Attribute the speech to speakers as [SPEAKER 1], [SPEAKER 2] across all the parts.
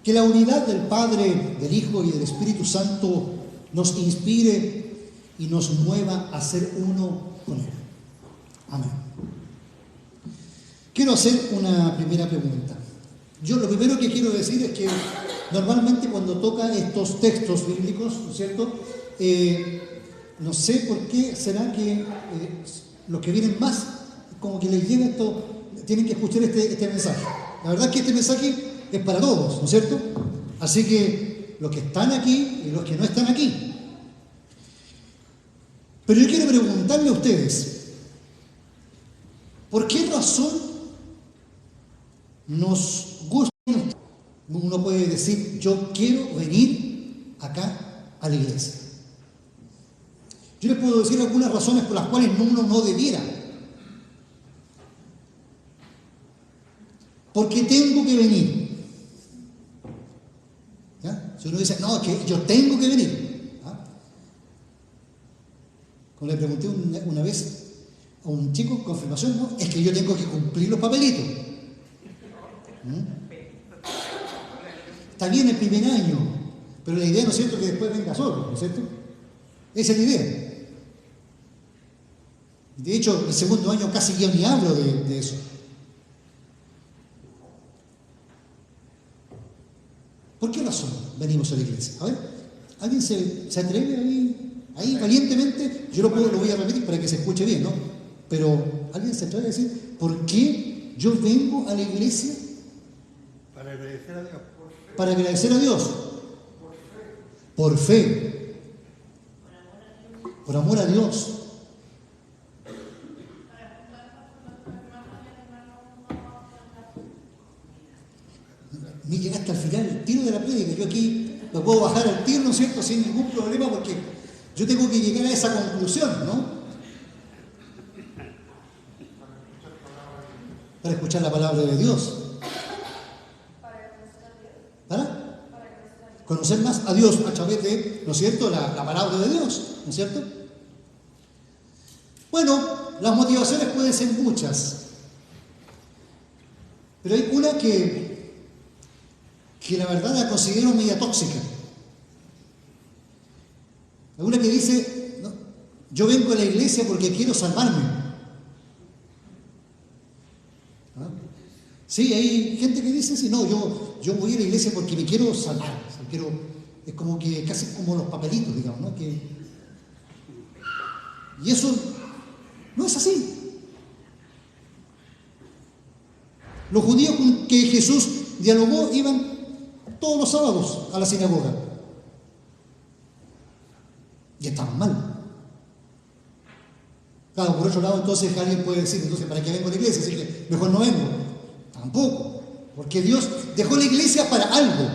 [SPEAKER 1] Que la unidad del Padre, del Hijo y del Espíritu Santo nos inspire y nos mueva a ser uno con Él. Amén. Quiero hacer una primera pregunta. Yo lo primero que quiero decir es que normalmente cuando toca estos textos bíblicos, ¿no es cierto? No sé por qué será que los que vienen más, como que les llega esto, tienen que escuchar este mensaje. La verdad es que este mensaje es para todos, ¿no es cierto? Así que los que están aquí y los que no están aquí. Pero yo quiero preguntarle a ustedes, ¿por qué razón nos gusta? Uno puede decir, yo quiero venir acá a la iglesia. Yo les puedo decir algunas razones por las cuales uno no debiera. Porque tengo que venir. ¿Ya? Si uno dice, no, es que yo tengo que venir. ¿Ah? Como le pregunté una vez a un chico en confirmación, ¿no? Es que yo tengo que cumplir los papelitos. Está bien el primer año, pero la idea, ¿no es cierto?, que después venga solo, ¿no es cierto? Esa es la idea. De hecho, el segundo año casi yo ni hablo de eso. ¿Por qué razón venimos a la iglesia? A ver, ¿alguien se atreve ahí valientemente? Yo lo voy a repetir para que se escuche bien, ¿no? Pero, ¿alguien se atreve a decir por qué yo vengo a la iglesia?
[SPEAKER 2] Para agradecer a Dios.
[SPEAKER 1] Para agradecer a Dios. Por fe. Por amor a Dios. Me llega hasta el final, el tiro de la prédica. Yo aquí lo puedo bajar al tiro, ¿no es cierto?, sin ningún problema, porque yo tengo que llegar a esa conclusión, ¿no? Para escuchar la palabra de Dios. ¿Para? Conocer más a Dios a través de, ¿no es cierto?, la palabra de Dios, ¿no es cierto? Bueno, las motivaciones pueden ser muchas, pero hay una que la verdad la considero media tóxica. Hay una que dice, no, yo vengo a la iglesia porque quiero salvarme. ¿Ah? Sí, hay gente que dice, sí, no, yo voy a la iglesia porque me quiero salvar. Es como que casi como los papelitos, digamos, ¿no? Y eso no es así. Los judíos con que Jesús dialogó iban todos los sábados a la sinagoga. Y estaban mal. Claro, por otro lado, entonces alguien puede decir, entonces, ¿para qué vengo a la iglesia? Así que mejor no vengo. Tampoco. Porque Dios dejó la iglesia para algo.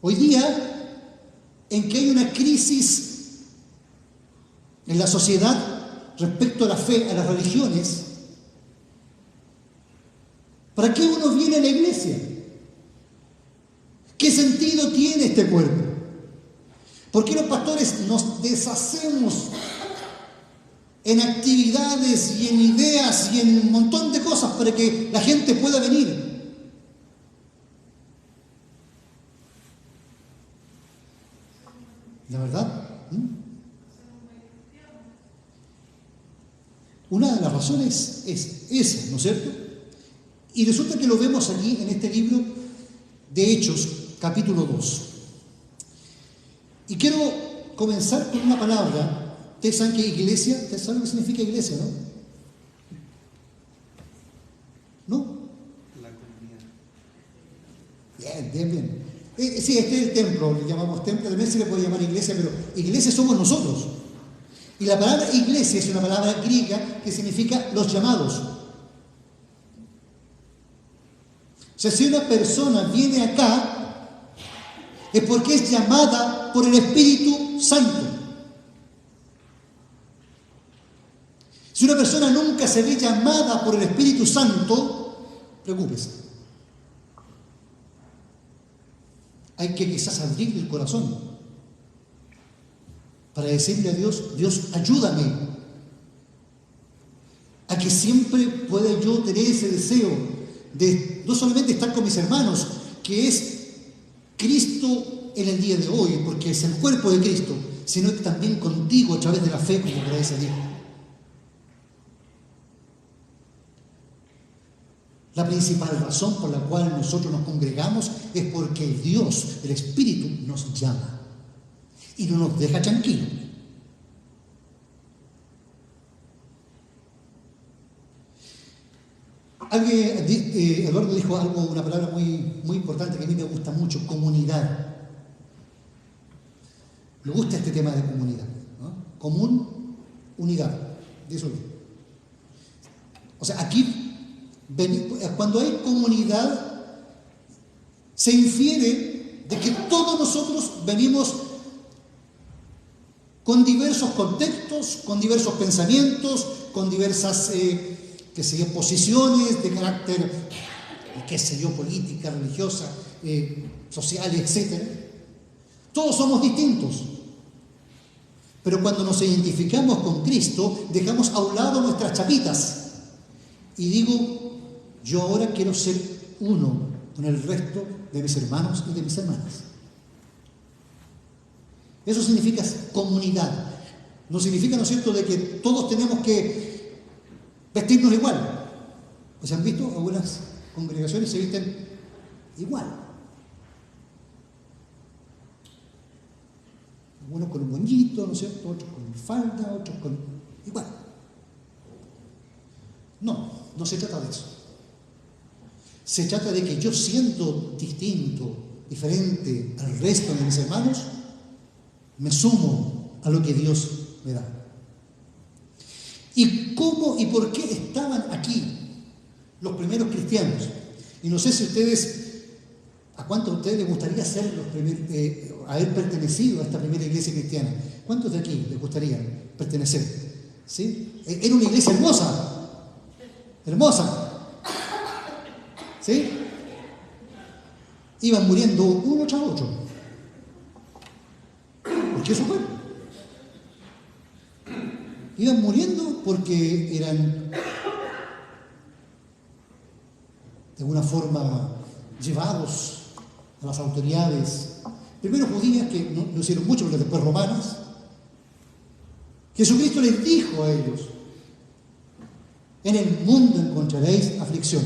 [SPEAKER 1] Hoy día, en que hay una crisis en la sociedad respecto a la fe, a las religiones, ¿para qué uno viene a la iglesia? ¿Qué sentido tiene este cuerpo? ¿Por qué los pastores nos deshacemos en actividades y en ideas y en un montón de cosas para que la gente pueda venir? La verdad, una de las razones es esa, ¿no es cierto? Y resulta que lo vemos aquí en este libro de Hechos, capítulo 2. Y quiero comenzar con una palabra. Ustedes saben que iglesia, ustedes saben lo que significa iglesia, ¿no? ¿No?
[SPEAKER 2] La comunidad.
[SPEAKER 1] Bien. Sí, este es el templo, le llamamos templo, también se le puede llamar iglesia, pero iglesia somos nosotros. Y la palabra iglesia es una palabra griega que significa los llamados. O sea, si una persona viene acá, es porque es llamada por el Espíritu Santo. Si una persona nunca se ve llamada por el Espíritu Santo, preocúpese. Hay que quizás abrir el corazón para decirle a Dios, Dios, ayúdame a que siempre pueda yo tener ese deseo de no solamente estar con mis hermanos, que es Cristo en el día de hoy, porque es el cuerpo de Cristo, sino que también contigo a través de la fe, como por ahí se dijo. La principal razón por la cual nosotros nos congregamos es porque el Dios, el Espíritu, nos llama y no nos deja tranquilos. Eduardo dijo algo, una palabra muy importante que a mí me gusta mucho: comunidad. Me gusta este tema de comunidad, ¿no? Común, unidad. De eso. O sea, aquí, cuando hay comunidad, se infiere de que todos nosotros venimos con diversos contextos, con diversos pensamientos, con diversas posiciones de carácter, política, religiosa, social, etc. Todos somos distintos. Pero cuando nos identificamos con Cristo, dejamos a un lado nuestras chapitas. Y digo, yo ahora quiero ser uno con el resto de mis hermanos y de mis hermanas. Eso significa comunidad. No significa, ¿no es cierto?, de que todos tenemos que vestirnos igual. ¿Se han visto? Algunas congregaciones se visten igual. Algunos con un moñito, ¿no es cierto?, otros con falda, otros con... igual. No se trata de eso. Se trata de que yo, siendo distinto, diferente al resto de mis hermanos, me sumo a lo que Dios me da. ¿Y cómo y por qué estaban aquí los primeros cristianos? Y no sé si ¿a cuántos de ustedes les gustaría ser haber pertenecido a esta primera iglesia cristiana? ¿Cuántos de aquí les gustaría pertenecer? ¿Sí? Era una iglesia hermosa. ¿Sí? Iban muriendo uno tras otro. Porque eso fue. Iban muriendo porque eran de alguna forma llevados a las autoridades, primero judías, que no hicieron mucho, pero después romanas. Jesucristo les dijo a ellos: en el mundo encontraréis aflicción.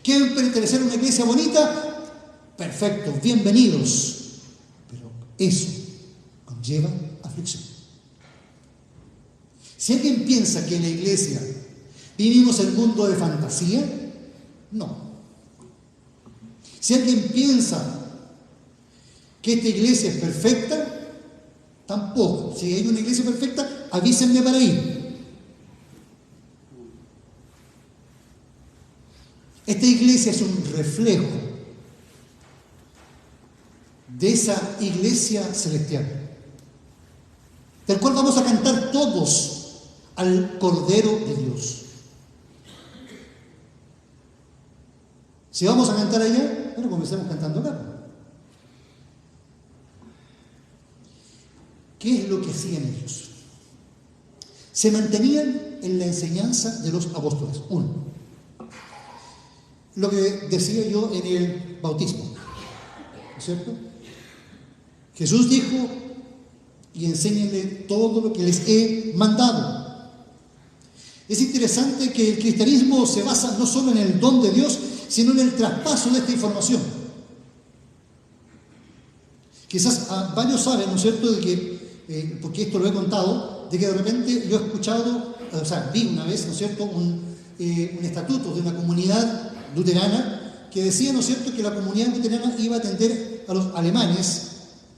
[SPEAKER 1] ¿Quieren pertenecer a una iglesia bonita? Perfecto, bienvenidos. Pero eso conlleva aflicción. Si alguien piensa que en la iglesia vivimos el mundo de fantasía, no. Si alguien piensa que esta iglesia es perfecta, tampoco. Si hay una iglesia perfecta, avísenme para ir. Esta iglesia es un reflejo de esa iglesia celestial, del cual vamos a cantar todos al Cordero de Dios. Si vamos a cantar allá, bueno, comencemos cantando acá. ¿Qué es lo que hacían ellos? Se mantenían en la enseñanza de los apóstoles. Uno, lo que decía yo en el bautismo, ¿no es cierto? Jesús dijo: y enséñenle todo lo que les he mandado. Es interesante que el cristianismo se basa no solo en el don de Dios, sino en el traspaso de esta información. Quizás varios saben, ¿no es cierto?, de que, porque esto lo he contado, de que de repente yo he escuchado, vi una vez, ¿no es cierto?, un estatuto de una comunidad luterana que decía, ¿no es cierto?, que la comunidad luterana iba a atender a los alemanes,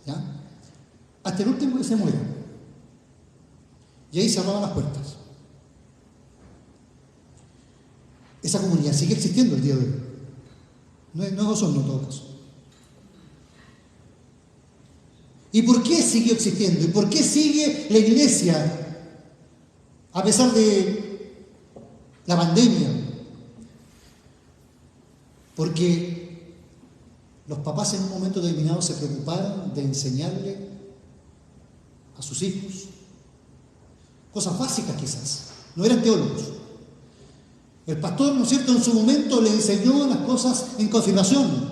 [SPEAKER 1] ¿ya?, hasta el último que se muera. Y ahí cerraban las puertas. Esa comunidad sigue existiendo el día de hoy. No es Osorno en todo caso. ¿Y por qué siguió existiendo? ¿Y por qué sigue la iglesia a pesar de la pandemia? Porque los papás en un momento determinado se preocuparon de enseñarle a sus hijos cosas básicas, quizás. No eran teólogos, El pastor, ¿no es cierto?, en su momento le enseñó las cosas en confirmación.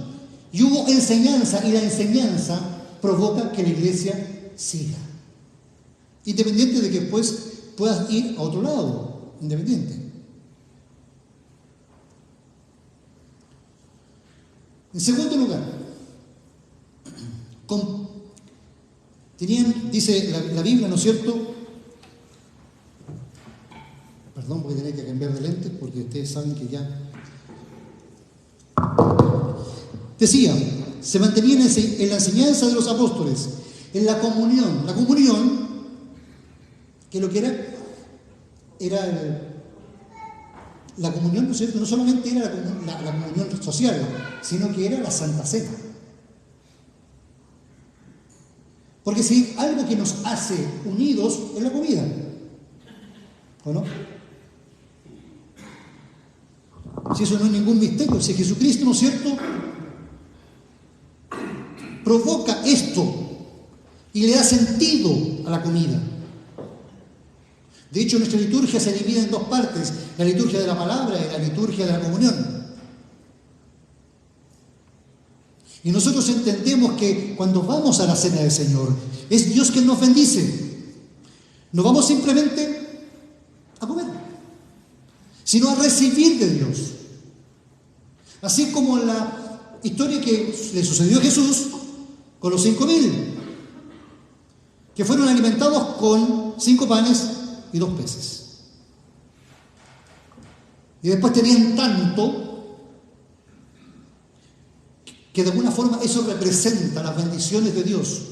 [SPEAKER 1] Y hubo enseñanza, y la enseñanza provoca que la iglesia siga. Independiente de que después puedas ir a otro lado, independiente. En segundo lugar, dice la Biblia, ¿no es cierto? Perdón, voy a tener que cambiar de lentes porque ustedes saben que ya... Decía, se mantenían en la enseñanza de los apóstoles, en la comunión. La comunión, que lo que era la comunión, ¿no es cierto? No solamente era la comunión social, sino que era la Santa Cena. Porque si algo que nos hace unidos es la comida, ¿o no? Si eso no es ningún misterio, si Jesucristo, ¿no es cierto?, provoca esto y le da sentido a la comida. De hecho, nuestra liturgia se divide en dos partes, la liturgia de la palabra y la liturgia de la comunión. Y nosotros entendemos que cuando vamos a la cena del Señor, es Dios quien nos bendice. No vamos simplemente a comer, sino a recibir de Dios. Así como en la historia que le sucedió a Jesús con los 5.000, que fueron alimentados con 5 panes y 2 peces. Y después tenían tanto que de alguna forma eso representa las bendiciones de Dios,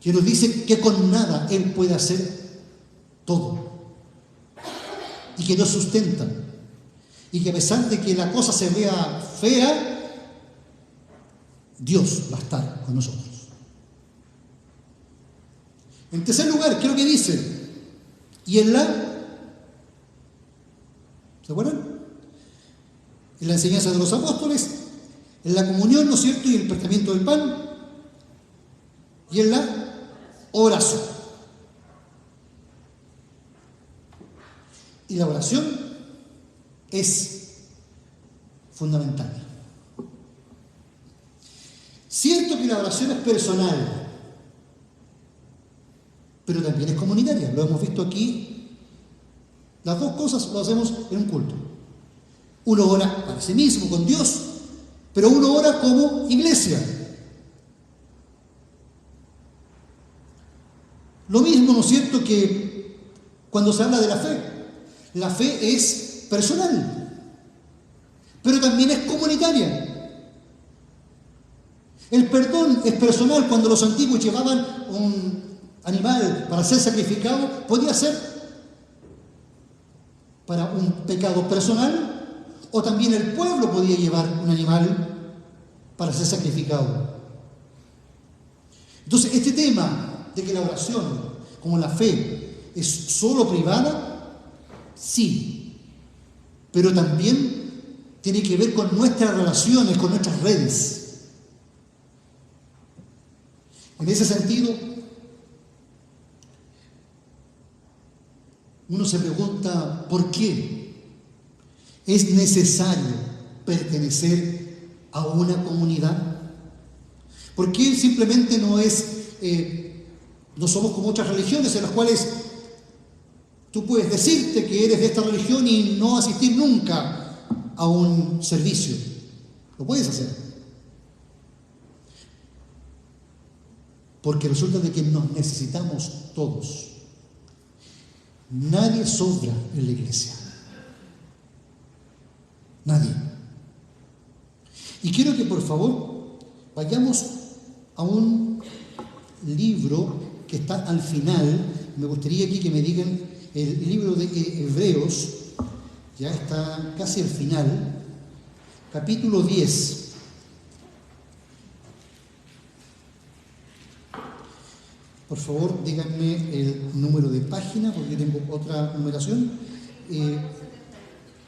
[SPEAKER 1] que nos dice que con nada Él puede hacer todo y que nos sustenta, y que a pesar de que la cosa se vea fea, Dios va a estar con nosotros. En tercer lugar, ¿qué es lo que dice? Y en ¿se acuerdan? En la enseñanza de los apóstoles, en la comunión, ¿no es cierto?, y el partimiento del pan, y en la oración. Y la oración es fundamental. Cierto que la oración es personal, pero también es comunitaria. Lo hemos visto aquí. Las dos cosas lo hacemos en un culto. Uno ora para sí mismo, con Dios, pero uno ora como iglesia. Lo mismo, ¿no es cierto?, que cuando se habla de la fe. La fe es personal, pero también es comunitaria. El perdón es personal. Cuando los antiguos llevaban un animal para ser sacrificado, podía ser para un pecado personal, o también el pueblo podía llevar un animal para ser sacrificado. Entonces, este tema de que la oración, como la fe, es solo privada, sí, pero también tiene que ver con nuestras relaciones, con nuestras redes. En ese sentido, uno se pregunta ¿por qué es necesario pertenecer a una comunidad? ¿Por qué simplemente no somos como otras religiones en las cuales tú puedes decirte que eres de esta religión y no asistir nunca a un servicio? Lo puedes hacer. Porque resulta de que nos necesitamos todos. Nadie sobra en la iglesia. Nadie. Y quiero que por favor vayamos a un libro que está al final. Me gustaría aquí que me digan el libro de Hebreos, ya está casi al final, capítulo 10. Por favor, díganme el número de página, porque tengo otra numeración.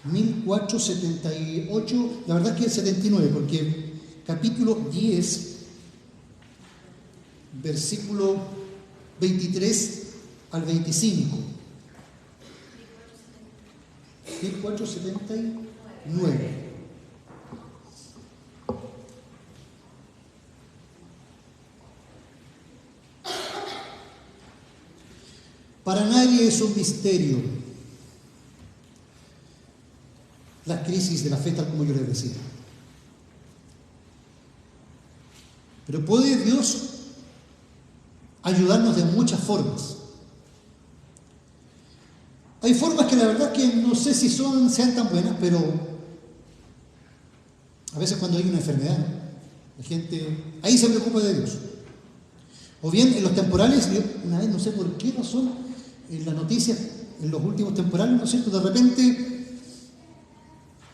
[SPEAKER 1] 1478, la verdad es que es 79, porque capítulo 10, versículo 23 al 25. Ezequiel 4:79. Para nadie es un misterio la crisis de la fe, tal como yo les decía. Pero puede Dios ayudarnos de muchas formas. Hay formas que la verdad que no sé si sean tan buenas, pero a veces cuando hay una enfermedad, la gente ahí se preocupa de Dios. O bien en los temporales, yo una vez no sé por qué razón, en las noticias, en los últimos temporales, ¿no es cierto?, de repente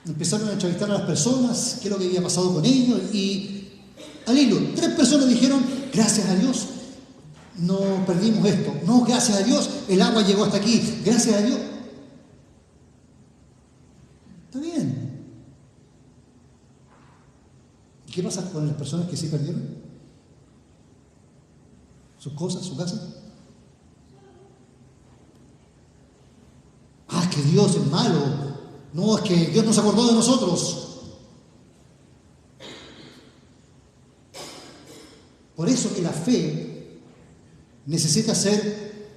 [SPEAKER 1] empezaron a entrevistar a las personas, qué es lo que había pasado con ellos, y al hilo, 3 personas dijeron, gracias a Dios, no perdimos esto. No, gracias a Dios, el agua llegó hasta aquí. Gracias a Dios. Está bien. ¿Y qué pasa con las personas que sí perdieron? ¿Sus cosas, su casa? Ah, es que Dios es malo. No, es que Dios no se acordó de nosotros. Por eso que la fe necesita ser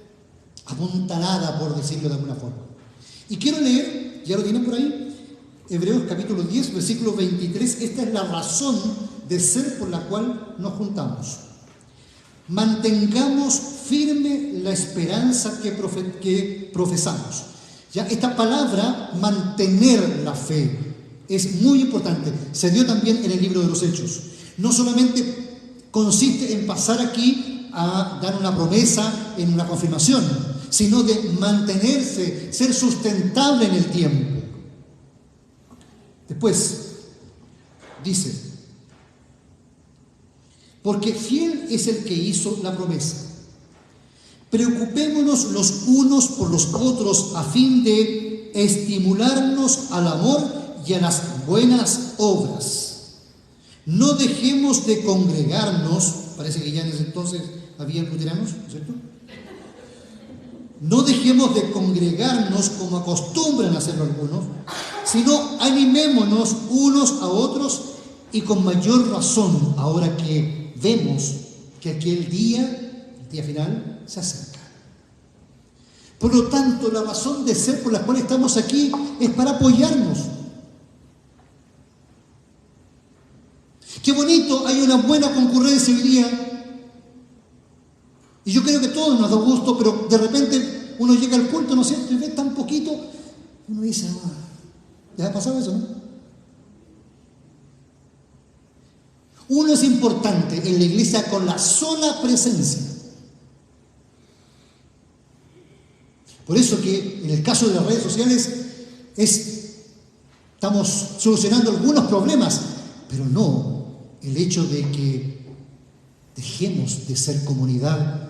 [SPEAKER 1] apuntalada, por decirlo de alguna forma. Y quiero leer, ya lo tienen por ahí, Hebreos capítulo 10, versículo 23. Esta es la razón de ser por la cual nos juntamos. Mantengamos firme la esperanza que profesamos. Ya esta palabra, mantener la fe, es muy importante. Se dio también en el libro de los Hechos. No solamente consiste en pasar aquí a dar una promesa en una confirmación, sino de mantenerse, ser sustentable en el tiempo. Después, dice, porque fiel es el que hizo la promesa. Preocupémonos los unos por los otros a fin de estimularnos al amor y a las buenas obras. No dejemos de congregarnos, parece que ya en ese entonces había luteranos, ¿no es cierto? No dejemos de congregarnos como acostumbran a hacerlo algunos, sino animémonos unos a otros y con mayor razón ahora que vemos que aquel día, el día final, se acerca. Por lo tanto, la razón de ser por la cual estamos aquí es para apoyarnos. Qué bonito, hay una buena concurrencia hoy día. Y yo creo que todos nos da gusto, pero de repente uno llega al culto, ¿no es cierto? Y ve tan poquito, uno dice, ¿les ha pasado eso, no? Uno es importante en la iglesia con la sola presencia. Por eso que en el caso de las redes sociales estamos solucionando algunos problemas, pero no el hecho de que dejemos de ser comunidad.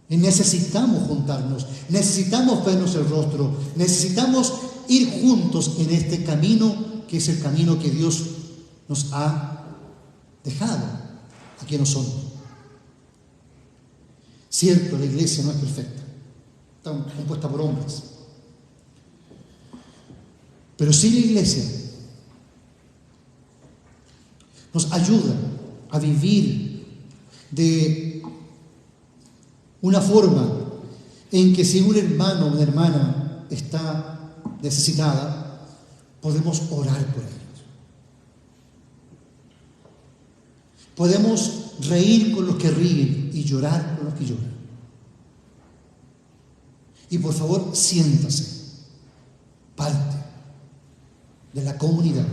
[SPEAKER 1] Necesitamos juntarnos, necesitamos vernos el rostro, necesitamos ir juntos en este camino que es el camino que Dios nos ha dejado a quienes somos. Cierto, la iglesia no es perfecta, está compuesta por hombres, pero sí la iglesia nos ayuda a vivir de una forma en que si un hermano o una hermana está necesitada, podemos orar por ellos. Podemos reír con los que ríen y llorar con los que lloran. Y por favor, siéntase parte de la comunidad.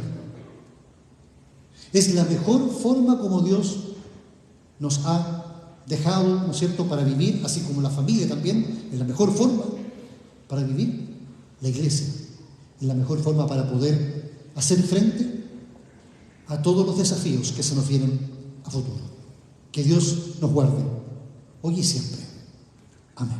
[SPEAKER 1] Es la mejor forma como Dios nos ha dejado, ¿no es cierto?, para vivir, así como la familia también, es la mejor forma para vivir. La iglesia es la mejor forma para poder hacer frente a todos los desafíos que se nos vienen a futuro. Que Dios nos guarde, hoy y siempre. Amén.